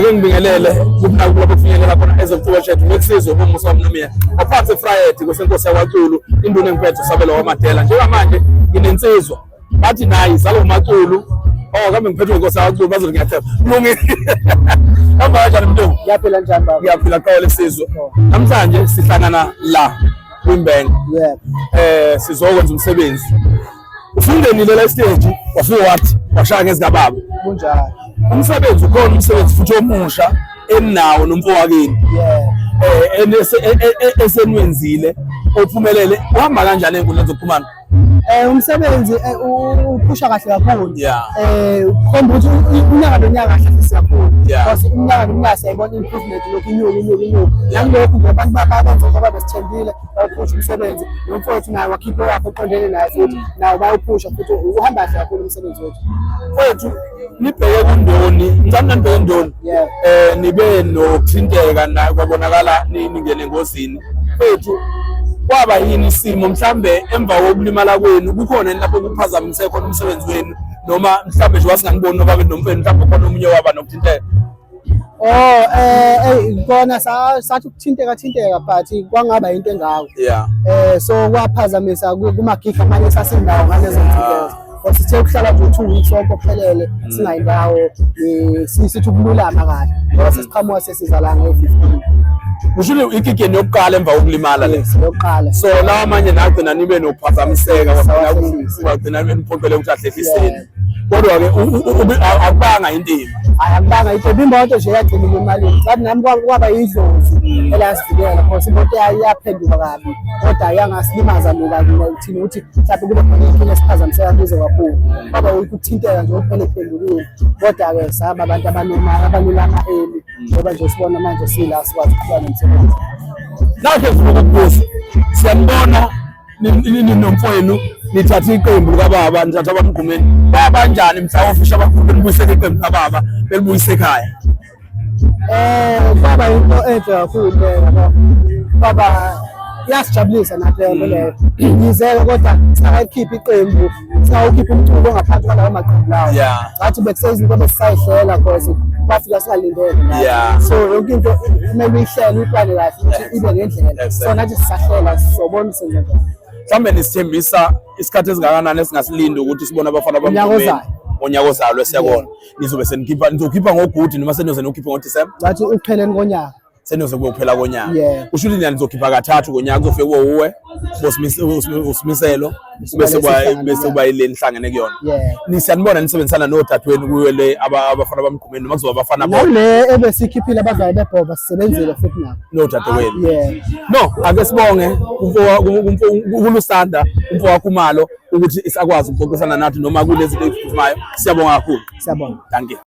ake ngibingelele kubona kulapho kufinyelela khona ezokuqhubeshethu ngekusizwe umusa womnomiya ophathe Friday kwesenkosi yakwaXulu induna engiphethe Sabelo waMadela njengamanje nginensizwa bathi nayi izalo uMaXulu kambe ngiphethe inkosi yakwaXulu bazothi ngiyathemba kulungile hamba kanjani mntu Ngiyaphila njani baba? ngiyaphila qawole sizwe namhlanje sihlangana la Wimbank sizokwenza umsebenzi ufundenile la stage wafika wathi washaya ngezikababa Kunjani? umsebenzi ukhona umsebenzi futhi omusha enawo nomfowakini esenwenzile ophumelele uhamba kanjani enkundleni zokuxhumana Umsebenzi uphusha kahle kakhulu. Khomba ukuthi unyaka nonyaka kahle siyakhulu. Because unyaka nonyaka siyayibona improvement lokhu inyuka. Nalokho nje abantu babenza ngoba besithembile baphusha umsebenzi. Nomfowethu naye wakhipha wakhe oqondene naye futhi nawo bayaphusha futhi uhamba kahle kakhulu umsebenzi wethu. Wethu nibheke kundoni ngicela nibheke kundoni nibe nokuthinteka na kwabonakala ningene engozini wethu kwaba yini isimo mhlambe emva kokulimala kwenu kukhona lapho kuphazamise khona umsebenzi wenu noma mhlambe nje wasingangiboni noba benomfeni mhlambe khona omunye waba nokuthinteka Kona sathi ukuthinteka but kwangaba into engako. So kwaphazamisa kumagigi amanye sasindawo ngalezo zinto. Sithe ukuhlala nje 2 weeks okuphelele singayindawo sithi ukululama kahle ngoba sesiqhamuka sesizalanga e15 ushilo ikikeni yokuqala emva kokulimala le yokuqala so lawa amanye nagcina nibe nokuphazamiseka wagcina nimphoqele ukuthi ahlehliseni kodwa ke akubanga indima akubanga into imoto nje yagcina imali ngathi nami kwaba yidlozi elasivikela because imoto yaphenduka kabi kodwa yangasilimaza lokho uthini ukuthi mhlawumbe kube khona inkinga esiphazamiseka kuzo kakhulu kwaba ukuthinteka nje okuphele phendukile kodwa ke saba abantu abanolama eli ngoba nje sibona manje sila sikwazi ukuba nomsebenzi nakho ufuna ukubuza siyambona nomfowenu nithatha iqembu likababa nithatha abamgqumeni babanjani mhla ofisha abakhulu belibuyisela iqembu likababa belibuyise ekhaya baba into enhle kakhulu yabo baba yasijabulisa naphela leyo ngizeke kodwa sakayikhipha iqembu sawukhipha umculo ongaphansi kwalawo maqembu lawo ngathi bekusezinto besayihlela because bafika singalindele so yonke into kumele uyihlele uyiplane kahle ukuthi ibe ngendlela so nathi sisahlela sizobona isenzo mhlambe nisithembisa isikhathi esingakanani esingasilindi ukuthi sibone abafana bamgqumeni ngonyaka ozayo lesiyabona nizobe nizokhipha ngogudi noma seniyoze nokhipha ngoDisemba ngathi upheleni konyaka seniyoze kuyophela konyaka kusho ukuthi nizokhipha kathathu konyaka kuzofika uwe usimiselo bese kuba ile nihlangene kuyona siyanibona nisebenzisana nodadewenu kuyo le abafana bamgqumeni noma kuzoba abafana bona le ebesikhiphile abadlali bebhoba sisebenzile futhi nabo nodadewenu no ake sibonge kulusanda umfowakho uMalo ukuthi isakwazi ukuxoxisana nathi noma kulezi zinto eziphuthumayo siyabonga kakhulu siyabonga danke